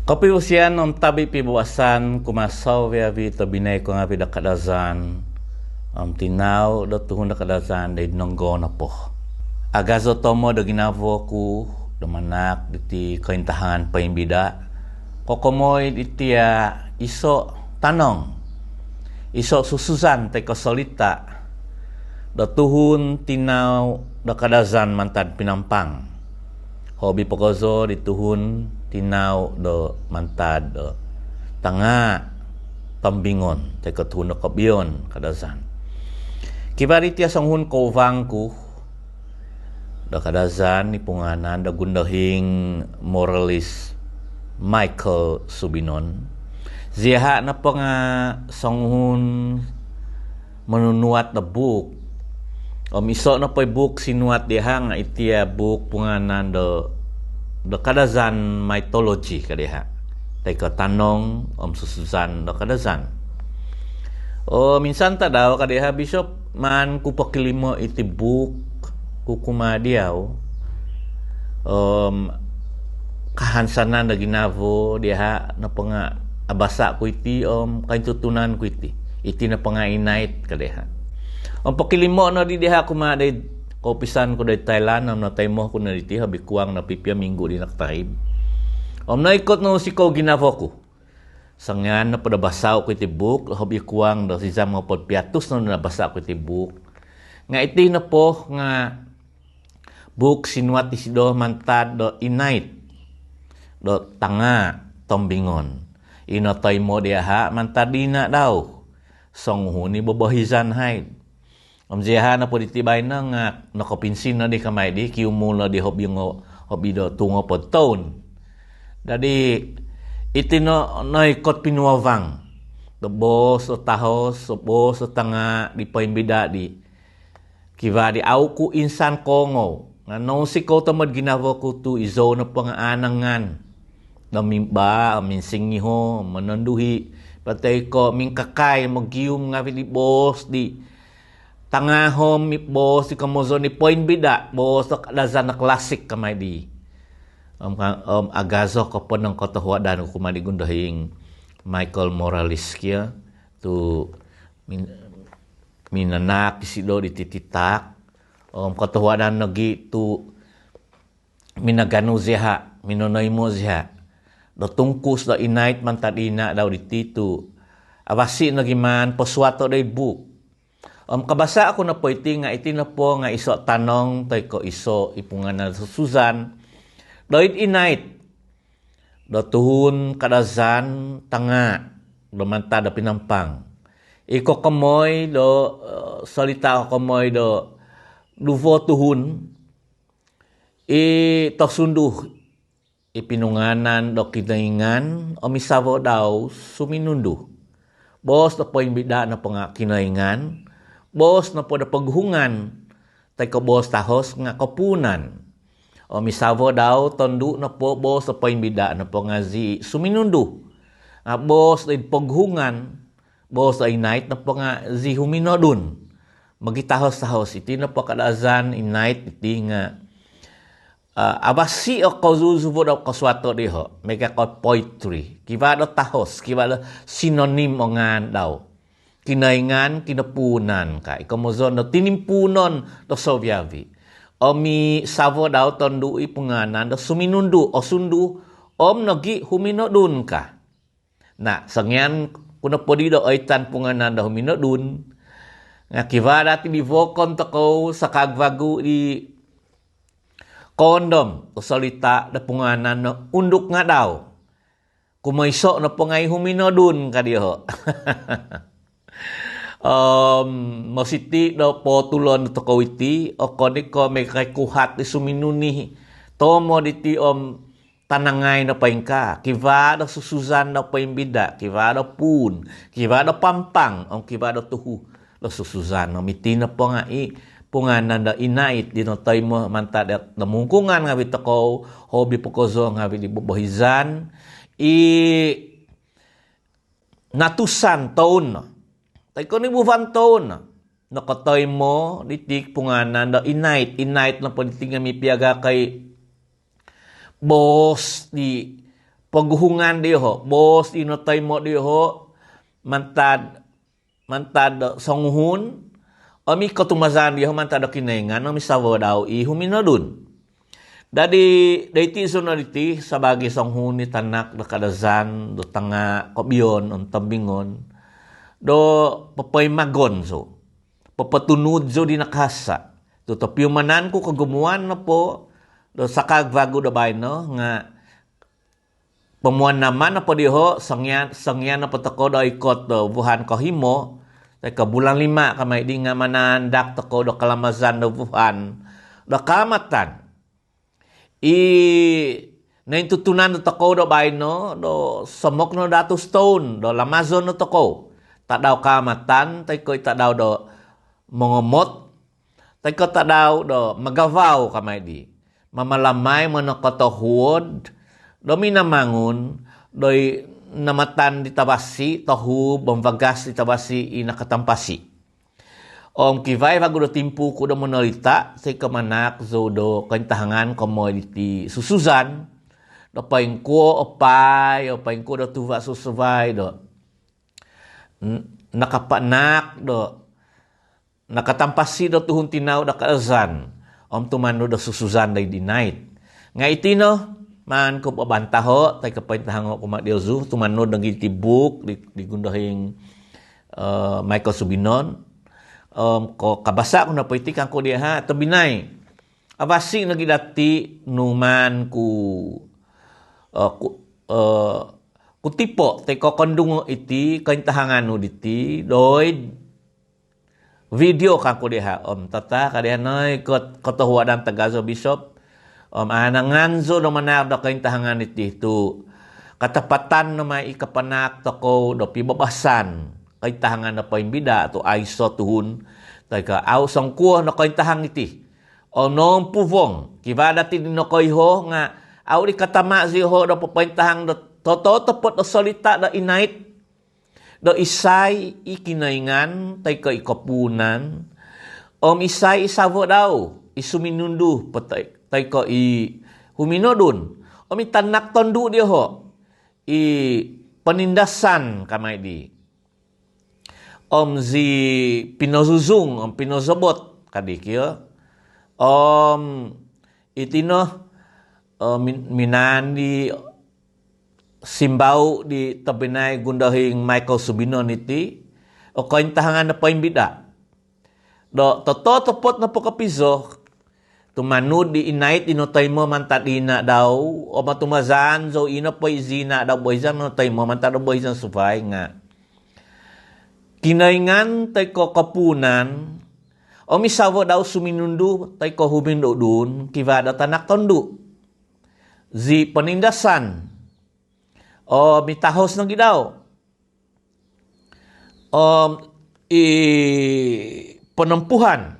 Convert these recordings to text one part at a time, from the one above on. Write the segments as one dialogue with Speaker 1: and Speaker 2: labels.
Speaker 1: Kopi usian om tabi pibuasan kumasaw vi tabinay ko nga pidakadazan tinaw do tuhun dakadazan day nonggo na po. Agazo tomo do ginavo ku do manak diti kaintahan paimbida. Kokomoy diti iso tanong. Iso sususan tay kasolita do tuhun tinaw dakadazan mantad pinampang. Hobi pokozo dituhun tinaw do mantad do tanga pambingon tay katun do kabiyon kadazan kibariti asanghun ko vangku do kadazan ni punganan do gundahing moralis Michael Subinon ziha na pa nga sanghun menunuat na book iso na pa book sinuat diha nga itia book punganan do kadazan mythology kadiha tay ka tanong sususan do kadazan minsan ta daw kadiha bishop man ku pakilimo iti book ku kumadiaw kahansanan da ginavo diha na panga abasa ku iti kaintutunan ku iti na panga inait kadiha pakilimo na di diha kumaday kopisan ko day Thailand na taymo ko na diti habi kuwang na pipya minggu di naktarib naikot no si ko ginavo ko sangyan na padabasaw ko iti book habi kuwang da si zam nga podpiatus na nabasa ko iti book nga iti na po nga book sinuat isido mantad do inait do tanga tombingon inotoy mo diha mantadina daw songhuni bobohizan hay ziha na po ditibay na nga nakopinsin na di kamay di kiumula di hobi do tungo po taon dadi iti no ikot pinuwavang do bos o tahos o bos o tanga di paimbida di kiva di au ku insan kongo nga no si ko tamad ginavo ko tu izo na pangaanangan na mimba minsingiho mananduhi patay ko mingkakay magyum nga di bos di tangahom mi bos di kamozo ni point bida bos tak lazan na klasik kamay di agazo ko po ng katahuadan ko kumadigundahing Michael Morales kia tu minanak isido di tititak katahuadan nagi tu minaganu ziha minonoy mo ziha do tungkus do inait mantadina daw di titu awasi nagiman poswato day book kabasa ako na po iti na po nga iso tanong tay ko iso ipungan na susuzan doit inait do tuhun kadazan tanga do manta da pinampang iko kamoy do salita ko kamoy do duvo tuhun tosunduh ipinunganan do kinaingan misavo daw suminunduh bos na po bida na po nga kinaingan bos na po na paghungan tay ko bos tahos nga kapunan misavo daw tondo na po bos na po bida na po nga suminundu bos na paghungan bos ay night na po nga huminodun magitahos-tahos iti na po kadazan innight iti nga abasi o kauzuzubo daw kaswato diho mega ko poetry kiba do tahos kiba do sinonim o nga daw kinaingan kinapunan ka ikamozon no tinimpunon do Sovyavi mi savo daw tondu ipunganan do suminundu o sundu nagi huminodun ka na sangyan kuna podi do aitan punganan do huminodun nga kiva dati di vokon to ko sa kagvagu di kondom o salita da punganan no unduk nga daw kumayso na pungay huminodun ka diho masiti do potulon to kawiti o koniko may kay kuhat di suminuni tomo diti tanangay na paingka kiva do susuzan na paimbida kiva do pun kiva do pampang kiva do tuhu do susuzan no mitina po nga punganan da inait dinotay mo mantad at namungkungan nga bito ko hobi po ko zo nga bili bubohizan natusan taon tay ko ni buvan taon nakatay mo ditik punganan da inait na politik nga mipiaga kay boss di Peguhungan dia ho. Bos ino taimo dia ho. Mantad songhun. Omi katumazan dia ho mantad kinaingan. Omi sawo daw huminodun. Dari ti sonaliti sebagai songhun ni tanak da kadazan do tanga kobion on tambingon do papay magon so papatunod so di nakasa to piumanan ko kagumuan na po do sakag vago da bayno nga pemuan naman na po diho sangyan na patako do ikot do Wuhan kahimo tay ka bulan 5 kamay di nga manandak tako do kalamazan do Wuhan do kamatan naintutunan no tako do bayno do samok no datu stone do lamazon no tako tak daw kamatan tay ko tak daw do mongomot tay ko tak daw do magavaw kamay di mamalamay mo no katohuod do minamangon doy namatan di tabasi tahu bamvagas di tabasi inakatampasi kivay bago do timpu ko do monolita say kamanak zo do kantahangan komoditi susuzan do paingko opay paingko do tuwa susuvay do nakapanak do nakatampasi do tuhun tinaw da kaazan tumano do susuzan day dinait nga itino man ko pabantaho tay kapaintahango ko madiozu tumano do gitibuk di gundahing Michael Subinon ko kabasa ko na politikan ko dia ha tabinay abasi nagidati numan ku tipo te ko kondungo iti kaintahangan no diti doy video kan ko dia tata kadian noy ko tohuadan tagazo bishop ananganzo no manar do kaintahangan iti tu katapatan no mai ikapanak toko do pibabasan kaintahangan na paimbida to aiso tuhun taga au sangkuh na kaintahang iti onom puvong kibada ti no koiho nga au di katama si ho do papaintahang do toto tepot do solita do inait do isay ikinaingan tay ka ikapunan isay isavo daw isuminundu tay ka huminodun tanak tondu dia ho penindasan kamay di zi pinozuzung pinozobot kadik ya itino minandi simbau di tabinay gundahing Michael Subinon iti o kaintahangan na paimbida do toto topot na po kapizo tumanud di inait inotay mo mantadina daw o matumazan zo ino po izina daw boyzan inotay mo mantado boyzan sufay nga kinaingan tay ko kapunan misawo daw suminundu tay ko humindo dun kivada tanak tondu zi penindasan mitahos na gidaw penempuhan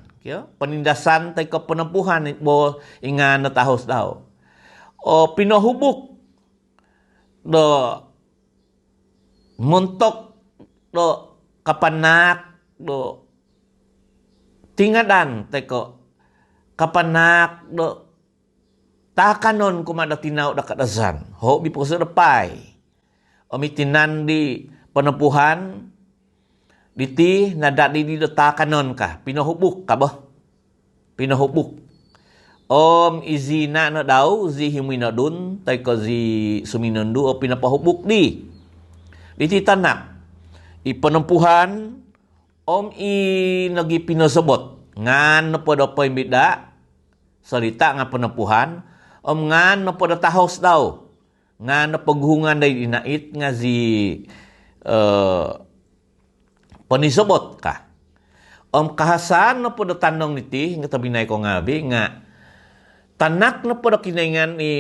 Speaker 1: penindasan tay ko penempuhan bo ingan natahos daw pinohubuk do montok do kapanak do tingadan teko kapanak do takanon kumada tinaw da kadazan ho biposo depay omitinan di penempuhan diti nadadi di do takanon ka pinohubuk ka boh pinohubuk izina na daw zi himinadun teko zi suminundu o pinapahubuk di tanak penempuhan nagi pinasobot ngan no podo paimbida salita nga penempuhan ngan no podo tahos daw ngan no paghuhungan day inait nga zi panisobot ka kahasan no podo tanong niti nga tabinay ko ngabi nga tanak no podo kinaingan ni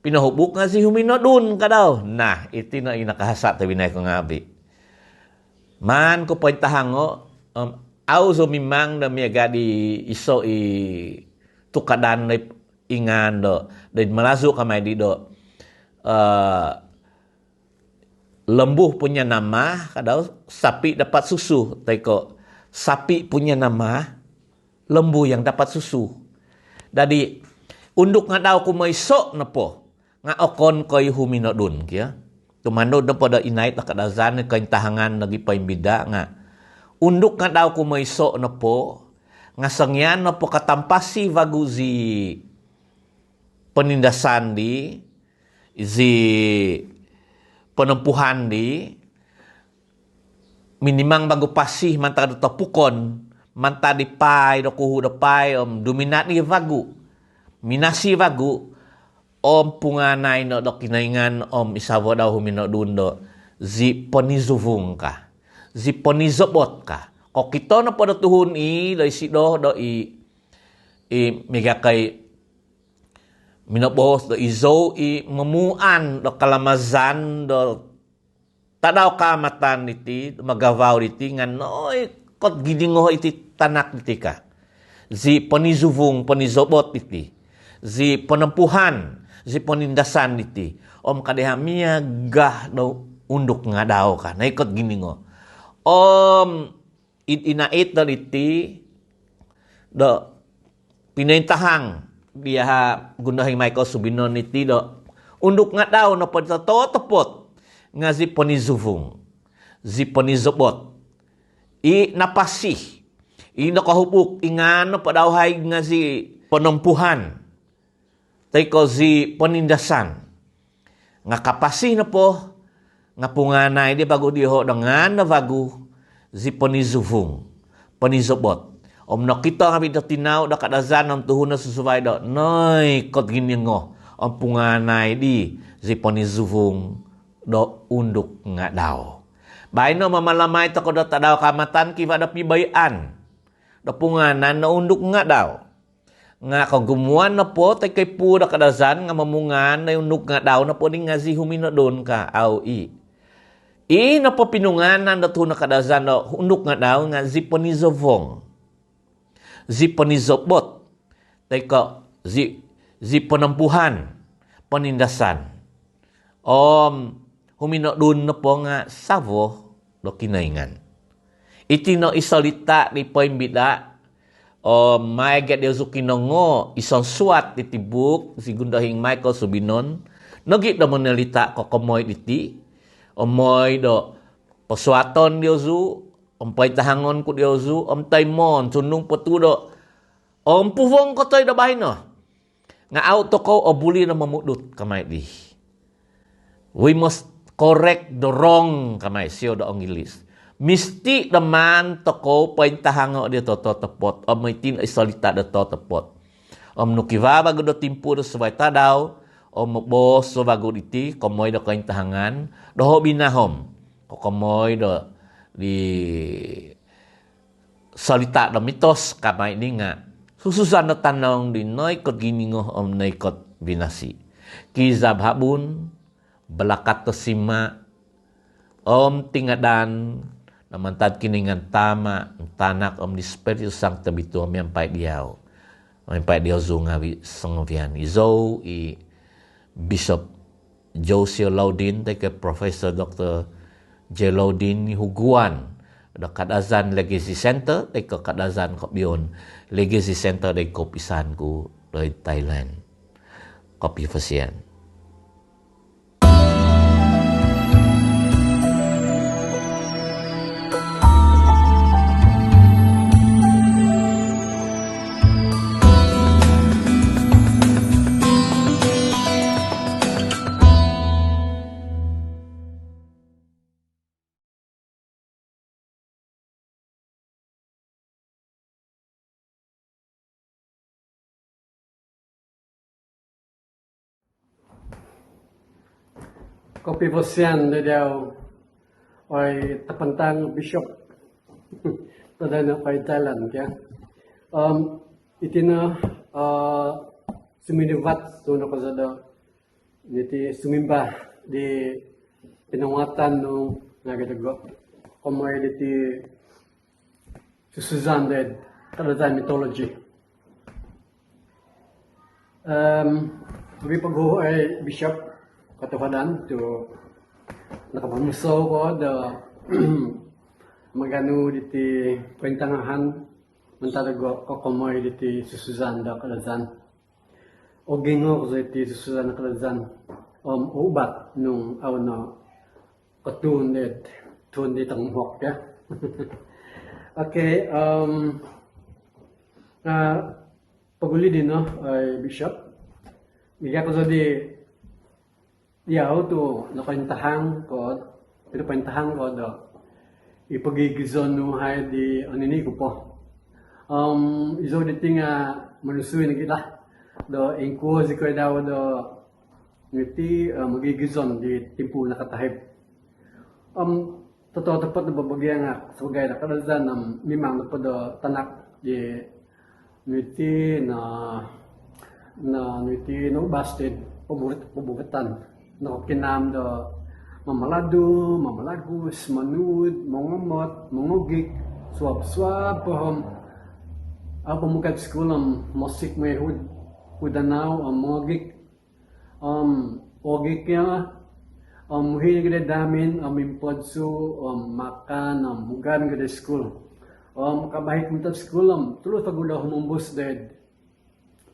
Speaker 1: pinahubuk nga si huminodun ka daw nah iti na inakahasa tabinay ko ngabi man ko paintahango auzo mimang na miyaga di iso tukadan na ingan do dan malazo kamay di do lembuh punya nama kadaw sapi dapat susu taiko sapi punya nama lembu yang dapat susu jadi unduk nga daw kumaiso na po nga okon koy huminodun kya. Tumanod na pada inait na kadazan kay tahangan lagi paimbida nga undok nga daw kumayso na po nga sangyan na po katampasi vaguzi penindasan di zi penempuhan di minimang bago pasih manta do tapukon manta di pai do kuhu do pai dominat ni vagu minasi vagu punganay no do kinaingan isawa daw humino dundo zi ponizuvung ka zi ponizobot ka ko kito na po do tuhun do isido do migakay minobos do izo memuan do kalamazan do tadaw kamatan iti magavaw iti nga noy kot gidingo iti tanak iti ka zi ponizuvung ponizobot iti zi penempuhan zi penindasan iti kadehamiya gah do unduk nga daw ka naikot giningo inait do iti do pinintahang dia gunahing Michael Subinon iti do unduk nga daw no totopot nga zi ponizuvung zi ponizobot napasih nakahubuk ingano padawhay nga zi penempuhan tay ko zi penindasan nga kapasih na po nga punganay di bago diho dengan na bago zi ponizuvung ponizobot no kita kami do tinaw da kadazan tuhun na susubay do noy kot giningo punganay di zi ponizuvung do unduk nga daw bahay no mamalamay tako do tadaw kamatan kiva da pibayan do punganan na unduk nga daw nga kagumuan na po tay kay pu da kadazan nga mamungan na unduk nga daw na po ni nga zi huminodon ka aw na po pinunganan da tuhun na kadazan do unduk nga daw nga zi ponizovong zi ponizobot tay ko zi penempuhan penindasan huminodun na po nga savo do kinaingan iti no isalita ni paimbida may get dio kinongo isang suat iti book si gundahing Michael Subinon nagit do menelita ko komoy iti moy do pasuaton dio zu paitahangon ko dio zu taimon sunung petudo puvong ko toy da bahay no nga auto ko buli na mamudut kamay di we must correct the wrong kamay siyo do English misti naman toko paintahango di to tepot may tin isalita da to tepot nukiva bago do timpu do sabay tadaw mabos so bago iti komoy do kaintahangan do binahom komoy do di salita do mitos kamay ni nga sususan na tanong di noy kot giningo noy kot binasi kizab habun balakat to sima tingadan namantad kiningan tama tanak di Espiritu Santo bitu miampai diaw zungawi sangvian izo Bishop Joseph Laudin take Professor Dr. J. Laudin huguan da kadazan Legacy Center take kadazan ko biyon Legacy Center de kopisan ko dari Thailand kopi fasian
Speaker 2: Kopi Vosian dia ay tapantang bishop tada na kay Thailand kaya itina suminivat to na kasada niti sumimba di pinangatan no nagadago komay diti Suzanne ded kadazan mythology pag ay bishop katuhanan to nakapamuso ko da magano diti kwentangahan mentalago ko komoy diti susuzan da kalazan o gingo ko sa iti sususan na kalazan ubat nung aw na katunid tunid ang hok ya. Okay, paguli din no ay Bishop bigyan ko sa di ako to napaintahang ko do ipagigizon no hay di anini ko po iso di tinga manusuy na kita do ingko si ko daw do ngiti magigizon di timpo nakatahib totoo tapat na babagyan nga sabagay na kadazan mimang na po do tanak di ngiti na ngiti no busted pabukatan na kinam do mamalado, mamalagus, manud, mongomot, mongogik, swab-swab, ako mukad school musik may hudanaw, mongogik, ogik ya, muhin gede damin, impodso, makan, mugan gede school. Kabahik mo school, tulot pagula humumbus ded,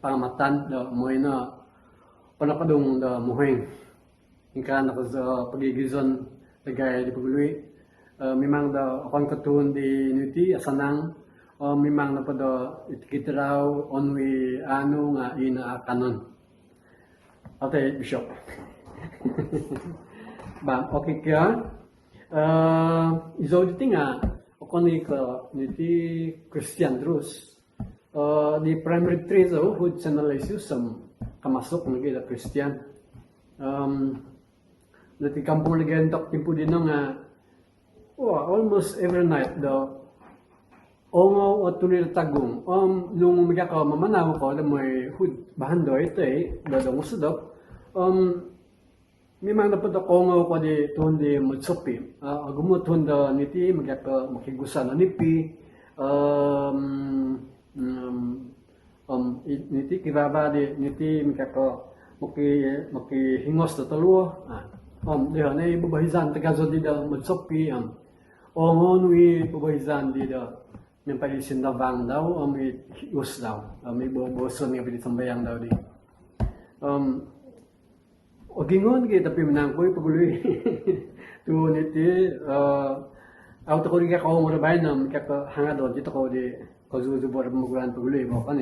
Speaker 2: pamatan, mo na, panapadong muhin. Ingkan ako sa pagigizon tagay di pagului memang da akon katun di nuti asanang memang na pada itkitraw onwi anu nga ina kanon. Okay, Bishop. Ba, okay kaya izo di nga akon ni ka nuti Christian terus di primary 3 so hud analysis kamasok na gila Christian. Dati kampung legendak timpo din nga almost every night do ongo at tuloy tagong nung mga ka mamanaw ko na may hud bahando ito do musudok mimang na pud ongo ko di tundi mutsopi agumot tunda niti mga ka makigusan nipi niti kibaba di niti mga ka makihingos na taluo dia na ibabahizan tagazo di da magsopi ongon wi babahizan di da may palisin na bang daw may hius daw may boson nga pili sambayang daw di ogingon gi tapi menang koy paguluy tu niti auto ko rin ka mo rabay nam ka hanga do dito ko di ko zuzu bor mugulan paguluy mo kan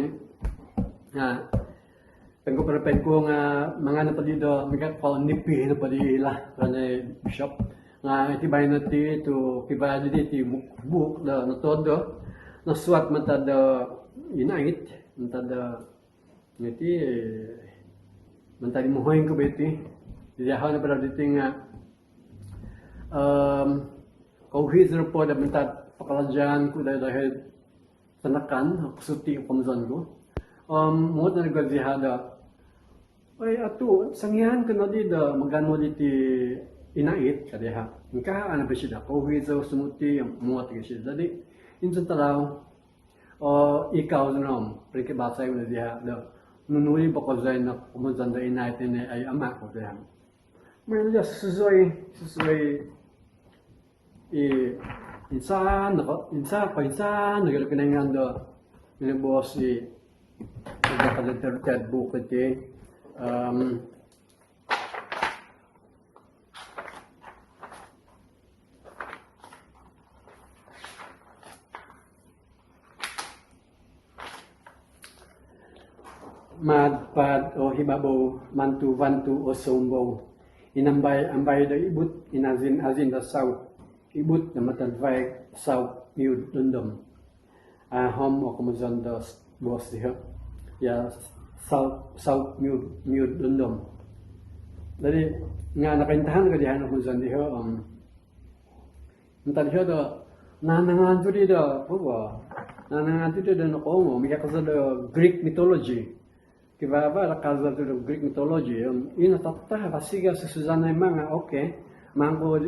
Speaker 2: Pengko perpen ko nga mga napadido mga ko nipi na padila kanay Bishop nga itibay na ti to kibali ti book da no todo no swat mata da inait mata da niti manta di mohoy ko beti di ha na para diti nga ko hizro po da manta pakalajan ko dahil tanakan kusuti pamzon ko mo na nagdihada ay ato sangyan ka na di da magano diti inait kadiha ngka ana ba siya ko hizo sumuti mo at siya dadi insan talaw ikaw nom preke basay na diha da nunuli ba ko zay na kumuzan da inait ni ay ama ko diha may just susoy insan nagkakaingan da nilabos si nagkakalinterted book iti madpad o hibabaw mantu-vantu o sombo inambay da ibut azin da saw ibut na matadvay saw miud dundom hom o kumuzon da bos diha ya saw miud dundom dari nga nakaintahan ka dihan o kumuzon diha entah diha da nanangan tu di da puwa nanangan tu da nakongo mika kasa da Greek mythology kibaba la kaza tu da Greek mythology ina tatta basiga sa Susana mga okay mangko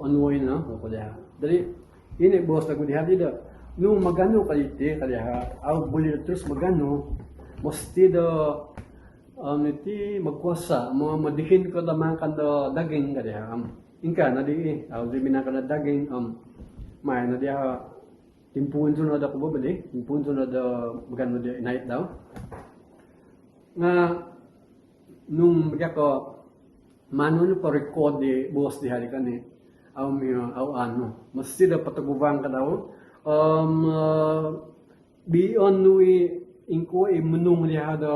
Speaker 2: onwoy na ko diha dari ini bos na ko diha di da nung magano kalite kaya aw bulir terus magano mesti do niti magkuasa mo madihin ko lamang kando daging kaya ingka na di aw di binaka na daging may na dia timpuan so na da ko bali timpuan so na da magano di night daw nga nung kaya ko mano pa record di buwas di hari kani au ano mesti da patagubang ka daw beyond nui ingko menung liha da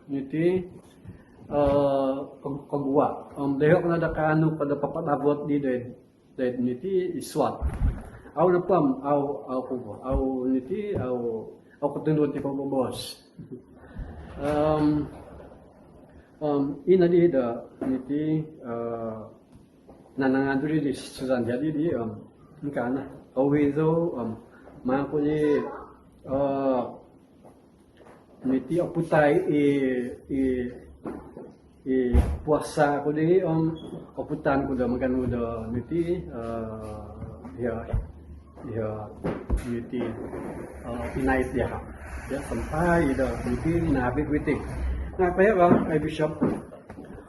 Speaker 2: niti kagwa dehok na da kanu pada papadabot di de niti iswat au na pam au niti au ketundut ti pabos ina di da niti nanangan tu di susan jadi di kana awizo ma ko ni niti aputai puasa ko di aputan ko da magano da niti ya niti inait dia sampai da niti nabi kritik nah kaya ba ay bishop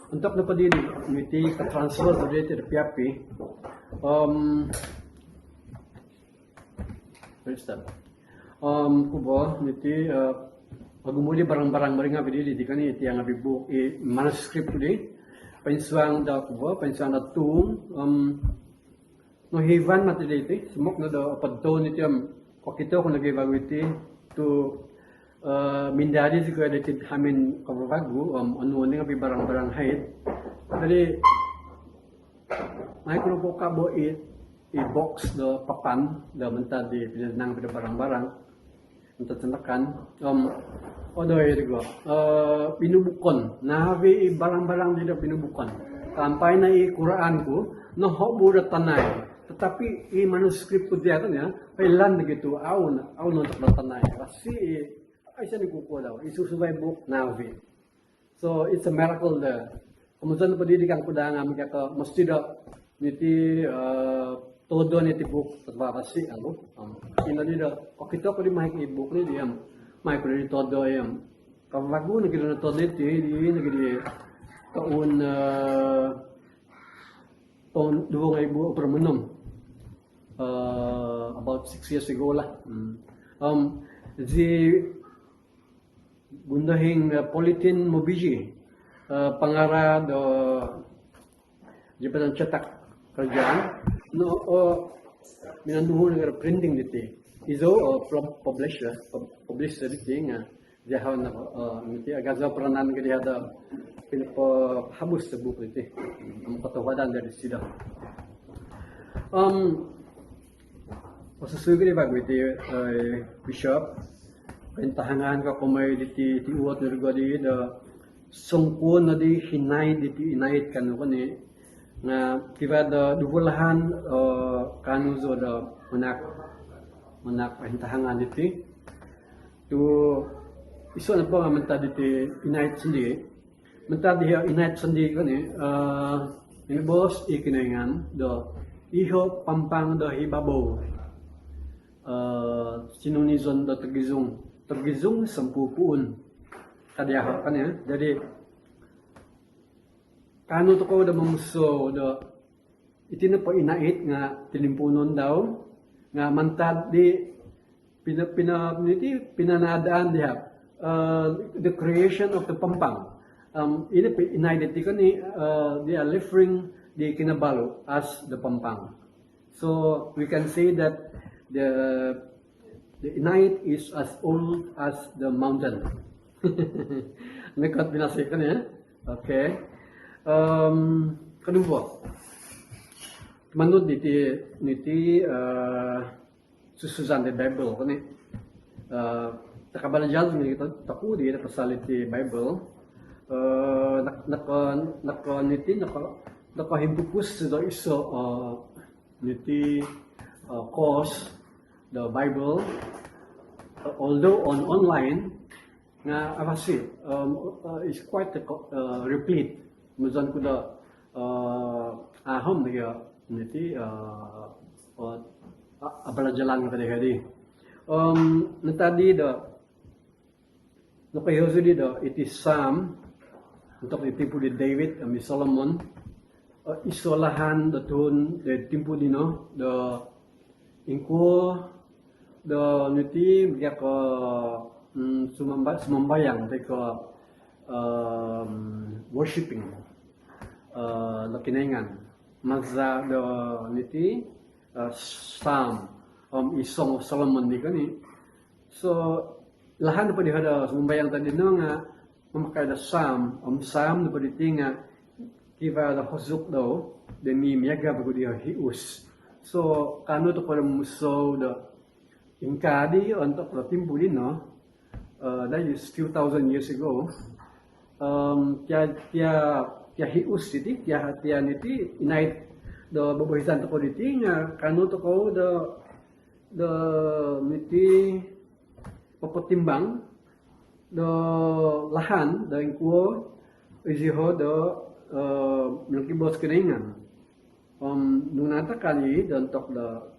Speaker 2: untuk dapat dili niti ka transfer to dito the PAP kubo niti pagumuli barang-barang maringa bidili di kani iti ang abibuk manuscript di pensuang da kubo pensuang da tung no heaven matiditi semok na da padto niti kokito ko nagibagwiti to mindari juga ada hamin kabagu anu ni ngabi barang-barang haid jadi micro boka bo box do papan da menta di pinang pada barang-barang untuk tenakan odo irigo pinubukon nabi barang-barang di pinubukon sampai na Quran ku no hobu da tanay tetapi manuskrip ku dia kan ya pelan begitu au untuk da tanay kasi ay siya nagkukuha daw. Isusurvive book navi. So, it's a miracle there. Kumusta na padidikan ko da nga magkaka mesti da niti todo niti book at babasi ano. Inali da okito ko di mahik i-book ni di may ko di todo yam. Kabago na gila na todo niti di nagidi taon duwang ay buo per menom. About 6 years ago lah. Gundahing politin mobiji pangara do jepatan cetak kerjaan no minanduhun negara printing diti izo publisher diti nga jahaw na niti agaza peranan ke dia ada habus sebuk diti katawadan dari sida Pasasugi ba diti bishop pentahangan ka kumay diti tiuot nirgadi da sungko na di hinay diti inait kanu kani nga tiba da dubulahan kanu zo da manak pentahangan diti tu iso na pa menta diti inait sendi menta di inait sendi kani ini bos ikinaingan do iho pampang do hibabo sinunizon do tergizung sempupuun kadiah kan ya jadi kanu to ko da mamuso da itina pa inait nga tilimpunon daw nga mantad di pinanadaan diha the creation of the pampang ini inait di kani they are referring di kinabalo as the pampang so we can say that the night is as old as the mountain. Nekat binasikan ya. Okay. Kedua, menurut niti sususan di Bible kan ni. Takabala jalan ni kita taku di pasal di Bible. Nakahimpukus do iso niti course the Bible although online nga avasi is quite replete muzan kuda ahom dia niti abala jalan kada hadi natadi da nakayoso di da it is Psalm untuk tipu di David ami Solomon isolahan da tun de timpu dino da ingko da niti biak sumambayang teko worshipping the kinengan magza the niti Psalm is Song of Solomon di kani. So lahan pa di hada sumbayang tadi no nga memakai da Psalm Psalm pa di tinga kiva da hosuk do de ni miaga ba di hius. So kanu to para muso da ingkadi untuk timbu di no that is few thousand years ago. Tia hius iti tia niti inait do babahisan to ko diti nga kanu to ko the niti papotimbang do lahan do ingkuo iziho do nangkibos keningan nunata kali do untuk do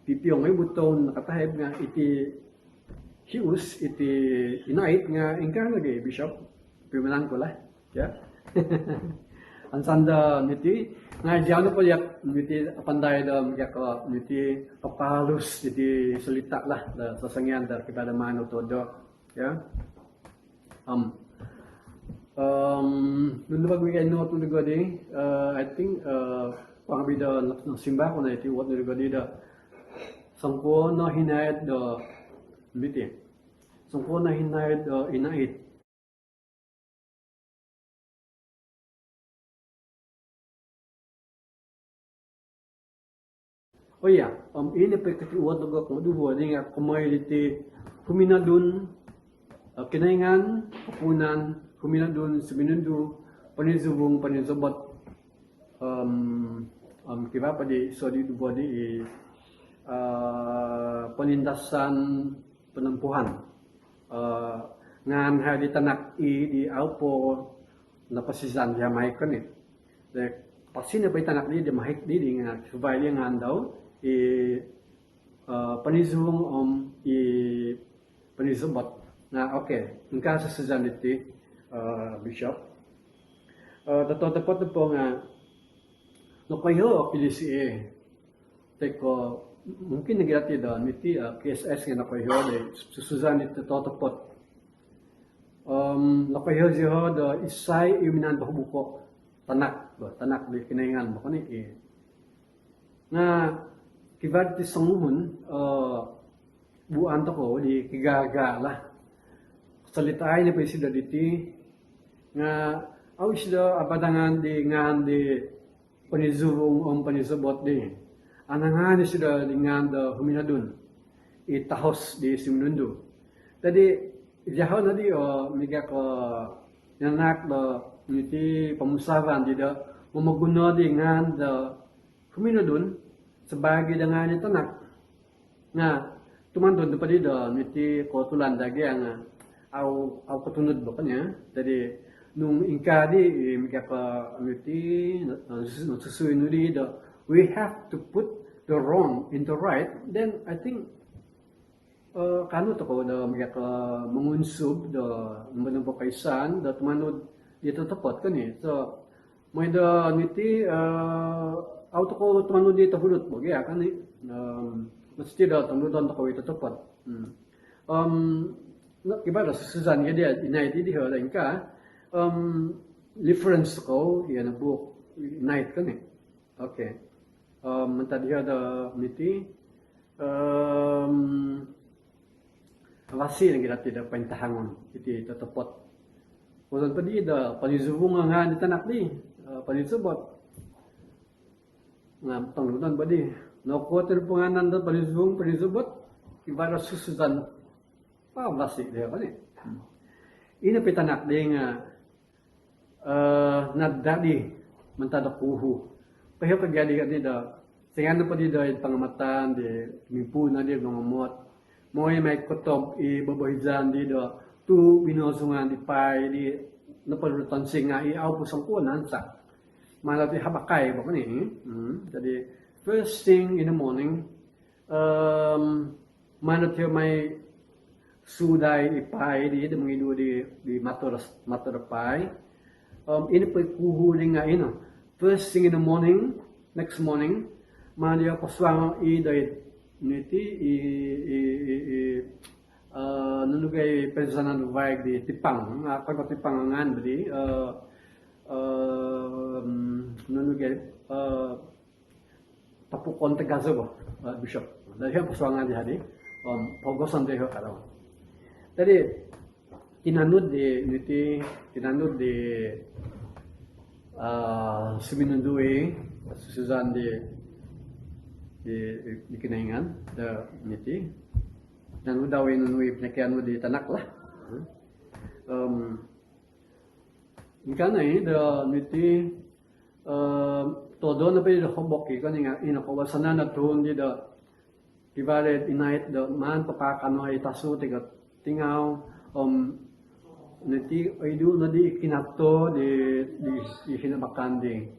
Speaker 2: pipiyong ay buton nakatahib nga iti hius iti inait nga ingkang lagi bishop pimanan ko lah ya ansanda niti nga jano po yak niti pandai da yak niti papalus niti salita lah da sasangyan da kepada mano todo ya nung bagwi kay no to godi I think pangabida ng simba ko na iti what no godi da sangko na hinayad da niti sangko na hinayad da inait. Oh iya, ini peketiuan to ko dubo ni nga community huminadun kinaingan kapunan huminadun suminundu panizubong panizobot kiba pa di so di dubo di panindasan penampuhan ngan hari tanak di aupo napasisan ya maikon ni pasti na pa tanak di mahik di nga subay ngan daw panizubong panizubot na okay ingka sa sejaniti bishop tato po nga no kayo pilisi teko mungkin nagati da niti KSS nga nakayo de susuzan ito totopot nakayo ziho da isay iminan bahubuko tanak di kinaingan mo kani nga kibat ti sanguhon buan to ko di kigaga lah salitaay ni pa sida diti nga aw sida abadangan di ngan di panizubong panizubot di anangan sida di ngan da huminadun itahos di simunundo tadi jaho na di miga ko nanak da niti pamusavan di da mamaguna di ngan da huminadun sebagai dengan itu nak, nah tuman tu pada dia niti kotulan dagi yang au ketunut bukannya, jadi nung ingkadi mereka niti sesuai nuri dah, we have to put the wrong into right, then I think kanu tu kau dah mereka mengunsub dah menempuh kaisan dah tuman dia tepat kan ni, so may dah niti auto ko tumano dito hulot mo kaya kan mesti da tumudan to ko ito tepat kiba da susan ya dia inait di ho dan ka reference ko ya na book night kan ni okay menta dia da miti wasi yang kita tidak pentahangon iti tepat kusan padi da panizubong nga ni tanak di panizubot nga tanglutan ba di no quarter panganan da panizubot ibara susudan pa basi dia kan ini pitanak di nga nadadi mentada kuhu pahiyo kagadi kadi da singan pa di da pangamatan di mimpu na di ngomot moy may kotob i babahijan di da tu binosungan di pai di napalutan singa i au pusang kunan sa malati habakay ba kani jadi first thing in the morning manatyo may suday ipay di mangidu di mator pay ini pa kuhuli nga ino first thing in the morning next morning manatyo paswang i day niti nunugay pensanan baik di Tipang, ako Tipangangan beri, nunugay tapukon Tegazo ba, Bishop. Dari yang persoalan di hari, pogosan deho karaw. Jadi tinanud di Siminundui, Susan di Kinaingan, niti. Dan udah nunui penyakian di tanak lah. Ikan ini niti todo na pwede hobok ikan ina kawasanan na tuhon di divided inait man papakan ay taso tiga tingaw niti aidu na di kinato di hinabakan di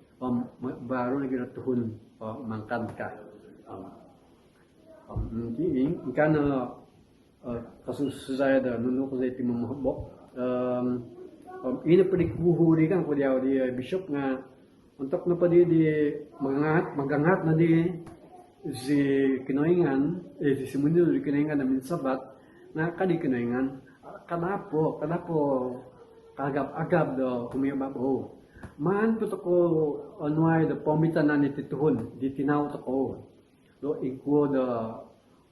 Speaker 2: baru lagi na tuhon mangkan ka niti ikan kasus saya da nunu ko sa timong hobok ini pwede kuhuri kan pwede di bishop nga untuk na pwede di magangat na di si kinoingan si simundo di kinoingan na minsabat na kadi kinoingan kadapo kagab-agab do kumiyababo man to ko anuay do pomitan na nitituhon di tinaw to ko do iko do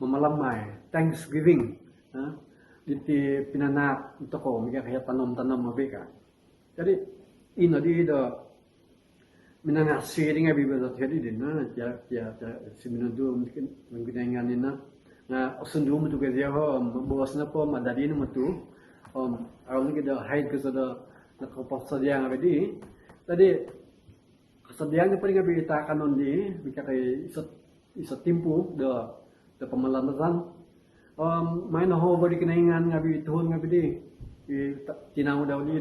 Speaker 2: mamalamay Thanksgiving diti pinanak ito ko mga kaya tanom mabika jadi ino di do minangasiri nga bibel at jadi din na ya siminado mungkinangan nina na usundo mo to kaya ho mabawas na po madali na mo to aron kita hide ko sa do nakapasadiyan nga di tadi kasadiyan nga pa rin nga bita kanon di bika kay isa timpo do pamalamatan may nahover di kinaingan nga bituhon nga bidi tinaw daw di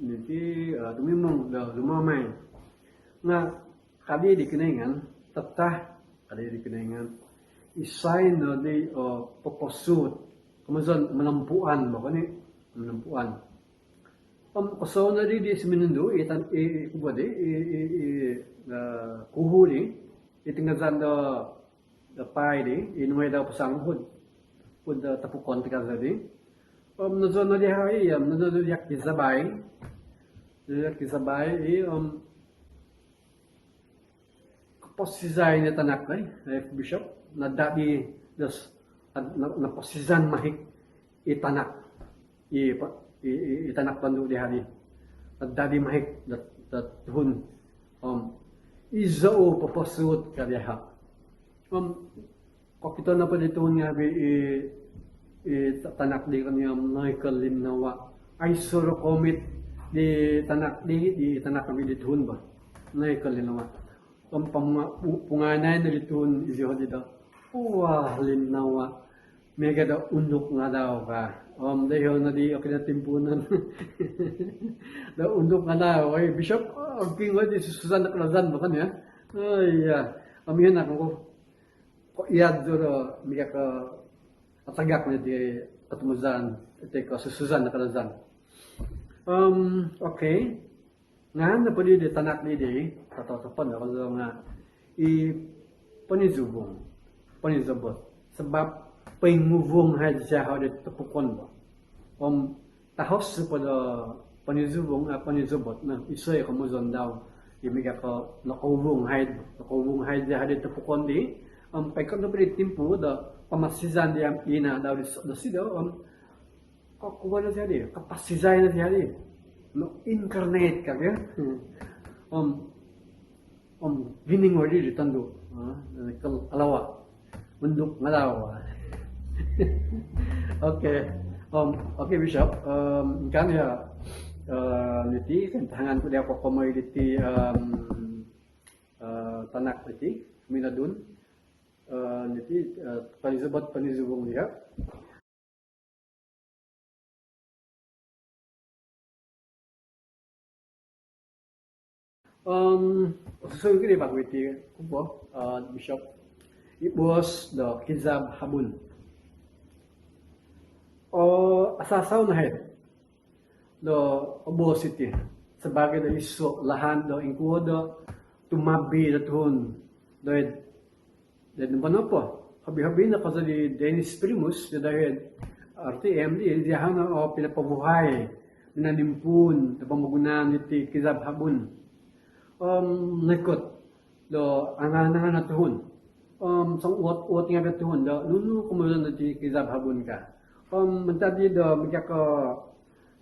Speaker 2: niti tumimong lumamay nga kadi di kinaingan tatah kadi di kinaingan isay na di poposut kumazon manampuan ba kani manampuan kaso na di siminendo kubadi kuhuli itingazan da pai di inuay daw pasanghod pud tapukon tika di nazon na di hari nazon na yak kisabay posizay na tanak ay bishop na dabi na posizan mahik itanak itanak pandu di hari na dabi mahik dat tuhun izao paposut kadiha Kapito na pa dito nga tanak di kanya Michael Limnawa ay suro komit di tanak di tanak kami dituhon ba Michael Limnawa punganay na dituhon isiho dito wah Limnawa mega da undok nga daw ka dayo na di okay na timpunan da undok nga daw ay bishop king nga di susan na kalazan ba kanya ay amihan ako iyad duro miga ka atagak na di atmuzan ite ko susuzan na kalazan okay nga na pwede di tanak di tatapan ako nga panizubong sebab pengmuvong had siya how det tapukon ba tahos pada panizubot na isoy kamuzon daw imiga ko nakuvong hide siya had tapukon di pagkat na timpo da pamasizan di ina daw da sido kakuha na siya di kapasizay na siya di no incarnate ka kaya gining wali di tando alawa munduk ngalawa okay bishop kan ya niti kan tangan ko dia ko commodity tanak niti minadun niti panizubong dia so gini Pak Witi kupo bishop it was the Kizab Habun asasaw na head do obosity sebagai da iso lahan do ingkudo tumabi da tuhon do dan manopo habi-habi na kasi di Dennis Primus dahil RTM dia hana pinapabuhay minanimpun na pamagunan iti kizab habon nakot do angan na tuhon sang uot nga betuhon do nunu kumulan iti kizab habon ka mentadi do magka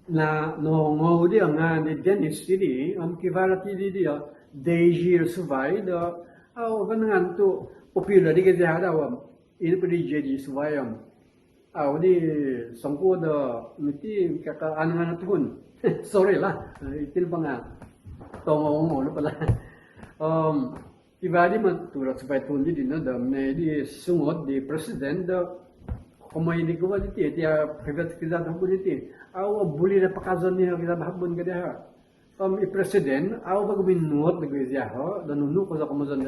Speaker 2: na no ngodi nga ni Dennis di kivarati di Deji Suvai do ganangan tu popular di kaya daw ini pedi jadi subayam di sangko do miti kaka angan tuhon sorry lah itil pa nga tongo lo pala ibadi man turat sabay tundi din na dam na di sungod di president do kumay di ko diti dia privat kizat habon diti buli na pakazon niya kizat habon kada i president pag minuot nagwizya ho danunu ko sa kumazon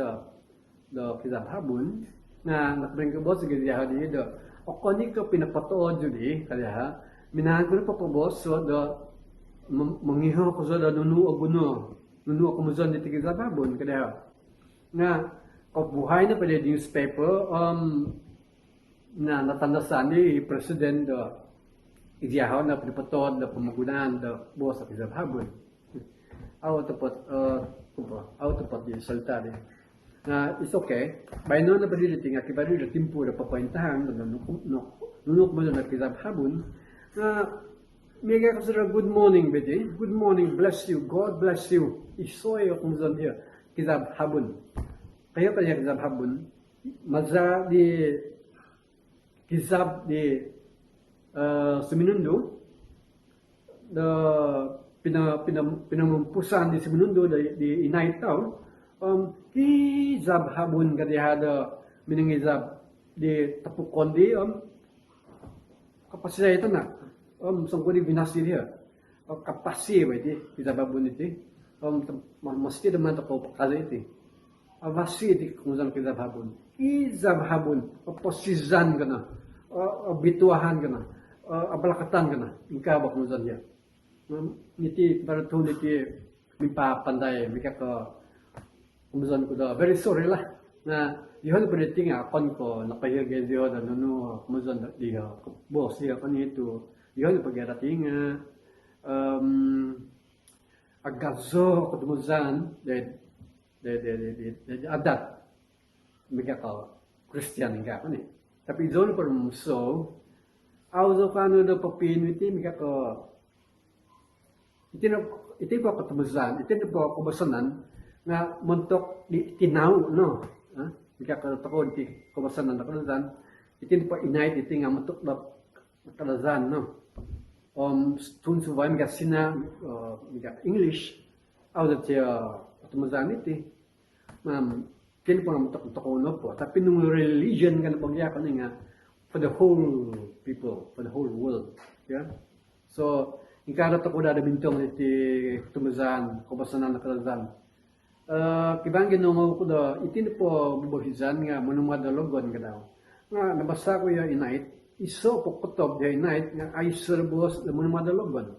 Speaker 2: do kizat habon na nakbring ko boss kizya di do okoni ko pinapatood judi kada minago pa po boss so do mangiho ko sa nunu oguno nunu ko mazon diti kizat habon kada na kabuhay na pala newspaper na natandasan ni President Idiahaw na pinapatod na pamagunan da buwas sa kizab habon. Tapat di salta di. Na it's okay. By no na paliliting nga kibali na timpo na papaintahan na nunok mo na kizab habon na mega kasara good morning bedi. Good morning, bless you, God bless you. Isoy akong zon here. Kizab habon. Kaya pa niya kizab habon, maza di kizab di Seminundo, the pinamumpusan di Seminundo di Inay Town, kizab habon kadihada minangizab di tapukon di kapasya ito na sangko di binasi dia kapasya ba iti kizab habon iti maski naman ito ko pakaza iti avasi di kung kizab habon posizan ka na bituahan ka na abalakatan ka na ingkabak kung saan yan niti baratun niti mipapanday mika ka kung saan ko da very sorry lah na dihan pa niti nga akon ko napahirgay diyo na nunu kung saan diya boss diya kanito dihan pa gerati nga agazo ko dumuzan de adat mika ka Christian nga ni tapi zone per muso auzo kanu do papinwiti mika ka iti ko katumuzan iti ko kubasanan nga montok di tinaw no mika ka tako di kubasanan na kanazan iti pa inay iti nga montok na kanazan no tun suway mika sina mika English auzo tiya katumuzan iti kini po naman takuno po. Tapi nung religion ka na pagyakan nga for the whole people, for the whole world. Yeah? So, ingkarat ako na bintong iti tumazan, kubasanan na kalazan. Kibang ginungaw ko da, itin po bubuhizan nga manumadalugon ka daw. Nga, nabasa ko yung inait, iso po kutob yung inait, nga ay serbos na manumadalugon.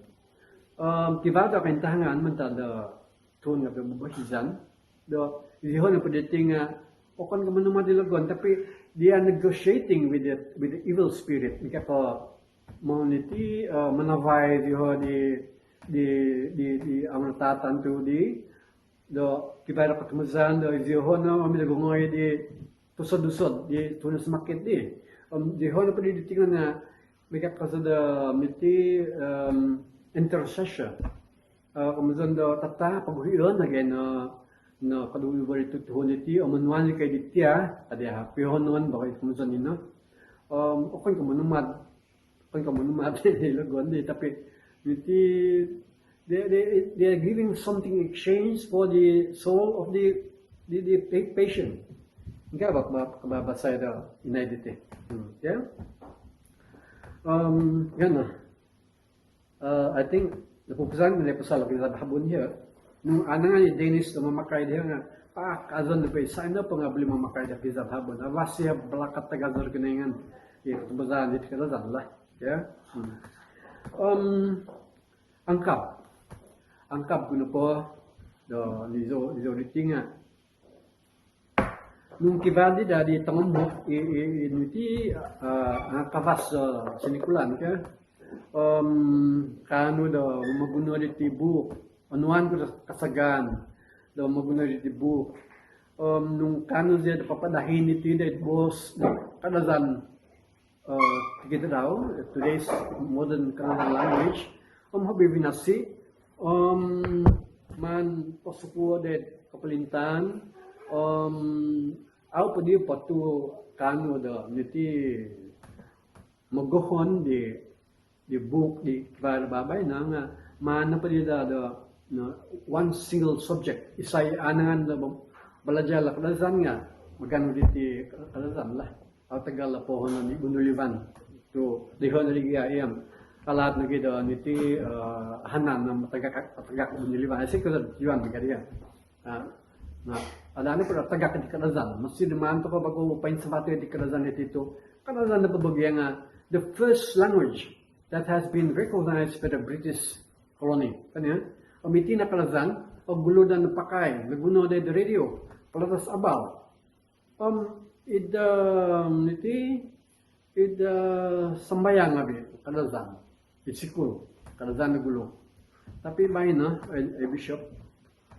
Speaker 2: Kibada kaintahangan, mantada tuon nga bubuhizan, do ihon na padating okon ka man madilagon tapi they are negotiating with the evil spirit mika ko moniti manavay di ang natatan to di do kibara katmazan do ihon na amilagongoy di tusod-usod di tunas market di ihon na padating na mika ko sa miti intercession kumazan do tata paguhiyon again no kaduli bari tutuhon iti omanwan kay ditya adi ha pihon non bakay kumusan nino okon kamunumad lagon di tapi iti they are giving something exchange for the soul of the patient nga babasa da inay dite yeah yan I think napupusan nila pasal kita habon here nung anang ni Dennis na mamakay diya nga kazon na pa sign up nga bali mamakay da pizza habon avasi balakat tagazor kinengan tubazan dit kalazan lah ya angkap kuno po do lizo ritinga nung kibali dari tangambok inuti kavas sinikulan ka kano daw maguno di tibuk anuan ko kasagan daw maguno di tibuk nung kano siya papadahin iti da bos kadazan kita daw today's modern Kannada language habi binasi man pasuko de kapalintan aw padi patu kano da niti magohon di book di babay na nga man padi da one single subject isay anangan da balajala kadazan nga magano diti kadazan lah aw tagal pohon ni bunulivan to dihon ligia iyam kalat na gida niti hanan na tagak bunulivan ay ko yuan bigariya na adani ko tagak di kadazan masih man to pa bago pain sa batu di kadazan ito kadazan na pabagya nga the first language that has been recognized by the British colony kanya amiti na kadazan o guludan na pakay naguno de radio palatas abaw sambayang abi kadazan itsikul kadazan na gulo tapi bain na bishop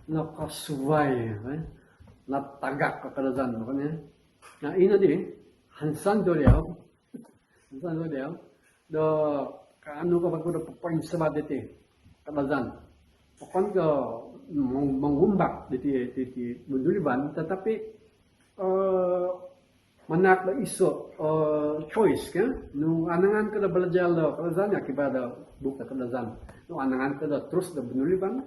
Speaker 2: nakasubay natagak ka kadazan no kanya na ina di hansan do do kaano ka bago do point sa badete kadazan pakon ka mangumbak diti munduliban tetapi manak da iso choice ka no anangan ka da balajal da kadazan ya kibada buka kadazan no anangan ka da terus da munduliban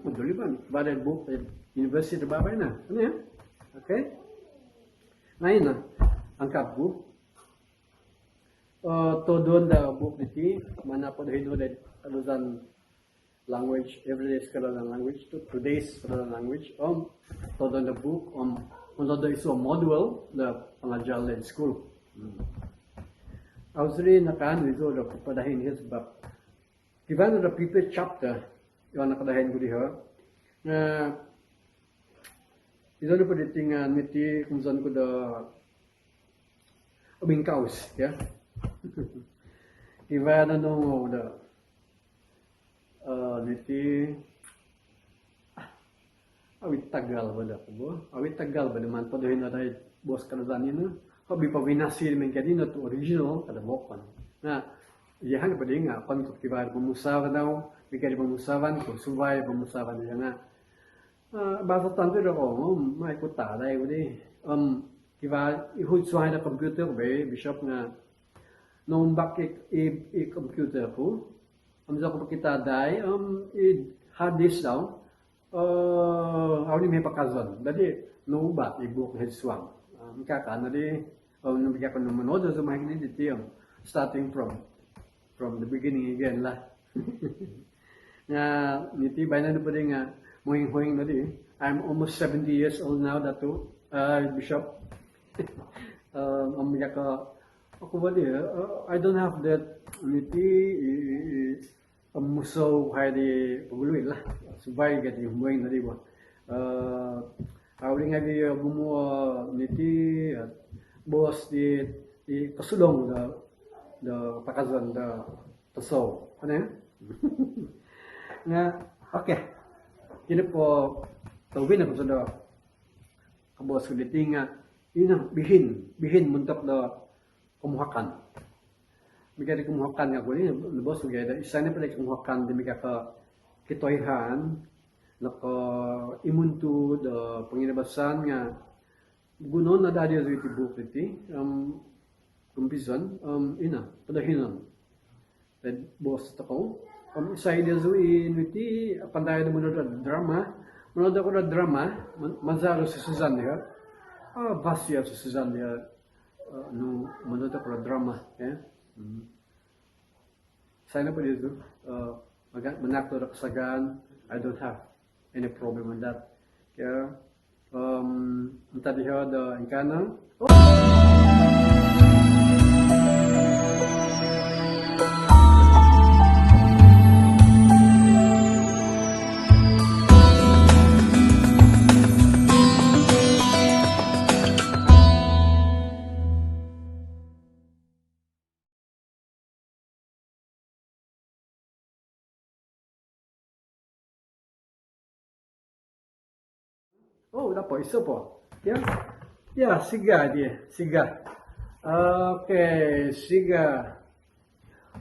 Speaker 2: kibada buka university da babay na ano ya okay ngayon na ang kapu todon da book diti mana po hino da kadazan language everyday's Kannada language to today's Kannada language todon the book Unlodo iso module da pangajal in school. Ausri nakan iso da padahin his bab. Given the previous chapter, yon nakadahin ko diha. Iso na paditing niti kung saan ko da abingkaus, ya. Given no da niti awit tagal wala ko bo awit tagal ba naman pa doon na dahil boss kadazan ino habi pa winasir men kadino to original kada mokon na yahan pa din nga kon ko kibar bumusawa daw bigay bumusawan ko subay bumusawan niya nga basta tanto ro mai ko ta dai ko di kibar ihud suhay na computer be bishop nga nung bakit computer ko amza ko kita dai hard disk daw awli may pakazon dadi no ba ibuk heswang mikaka na di no bigyan ko ng manood sa mga hindi starting from the beginning again lah na niti bayan na pa rin nga muhing na di I'm almost 70 years old now dato bishop bigyan ko ako ba di I don't have that niti muso hay di paguluin lah subay gati humuing na di ba awling abi bumuo niti boss di kasulong da pakazan da taso ano nga okay kini po tawin na po sa da kabos ko diti nga inang bihin muntak da kumuhakan bigay kumuhakan nga kuli lubos bigay da isa na pala kumuhakan di bigay ka kitoyhan naka imuntu da panginabasan nga gunon na dadi sa iti book iti kumpisan ina padahinan tad boss tako isa ida zo iti panday da muna drama ako da drama mazaro si Susan niya basya si Susan niya no manood ako da drama sana po dito manakto na kasagan I don't have any problem with that kaya tadi da ingkana Oh, dapat iso po. Ya. Ya, siga dia, siga. Okay, siga.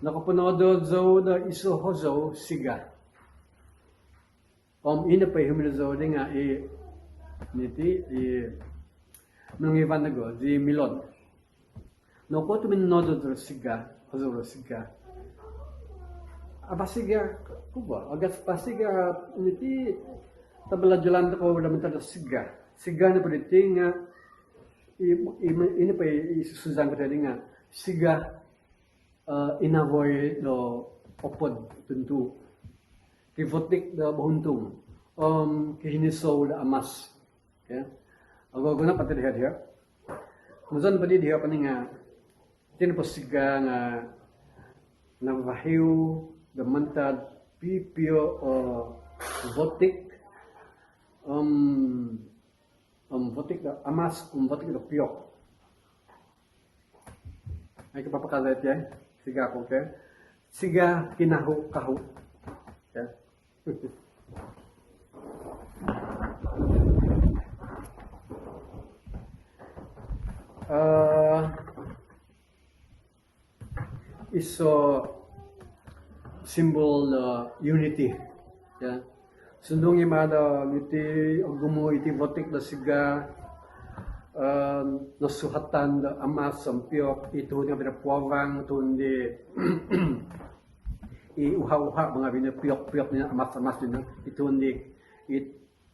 Speaker 2: Nakapanood zo da iso hozo siga. Ina pa humil zo de nga niti nung iban na go di milod. No ko tu minodo zo siga, hozo siga. Abasiga kuba, agas pasiga niti tabla jalan ko wala mentada siga. Siga na pwede nga ini pa isusuzan ko tadi nga siga inavoy do opod tentu kivotik da bahuntung kihiniso da amas ya ago guna pati dia muzan padi dia paninga tin posiga nga navahiu da mantad pipio votik votik da amas votik da piok ay kapapakazet ya siga ko ke siga kinahu kahu ya iso symbol unity ya sundong imada iti gumo iti votik da siga nasuhatan da amas sampiok itu nga binapuawang tundi uha-uha mga binapiok-piok niya amas-amas din itu ndi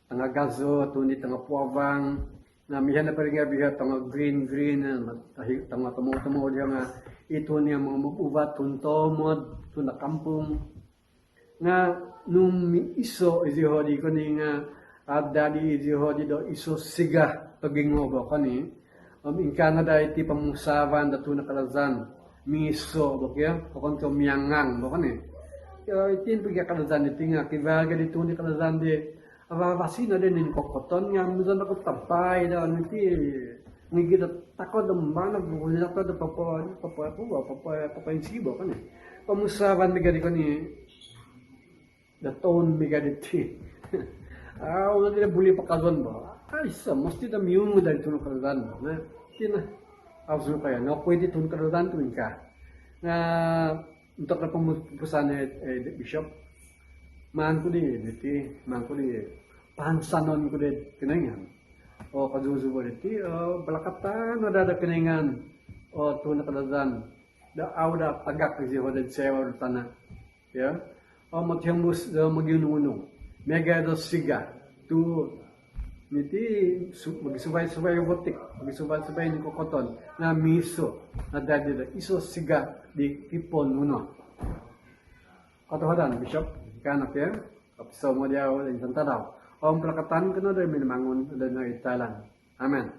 Speaker 2: tanga gazo tundi tanga puawang na mihan na paringa biha tanga green tanga tumo dia nga itu niya mga ubat tuntomod tunda kampung nga nung iso izihodi ko ni nga adadi izihodi do iso siga pagingobo kani in Canada iti pamusavan datu na kalazan miso bakya kokon ko miangang bakani itin pigya kalazan iti nga kivaga dito ni kalazan di avavasina din in kokoton nga muzan ako tapay da iti ngigit takod mana bulan to da papa insibo kani pamusavan migadi kani da ton migadi ti uno din buli pakazon ba isa mesti da miung dari tun karadan na tina awso kaya no pwede tun karadan tuin ka na untuk na pumupusan bishop man ko di pansanon ko di kinangan o kazuzubo di balakatan ada kinangan o tun karadan da awda tagak si hodad sewa tanah ya o maghambus da magyununong mega do siga tu niti magisubay-subay yung botik, magisubay-subay yung kokoton na miso na dadi da iso siga di kipon uno. Katohadan, Bishop, kanak ya, kapisaw mo diyaw, yung santadaw. O ang pelakatan ka na doon, minamangon doon na italan. Amen.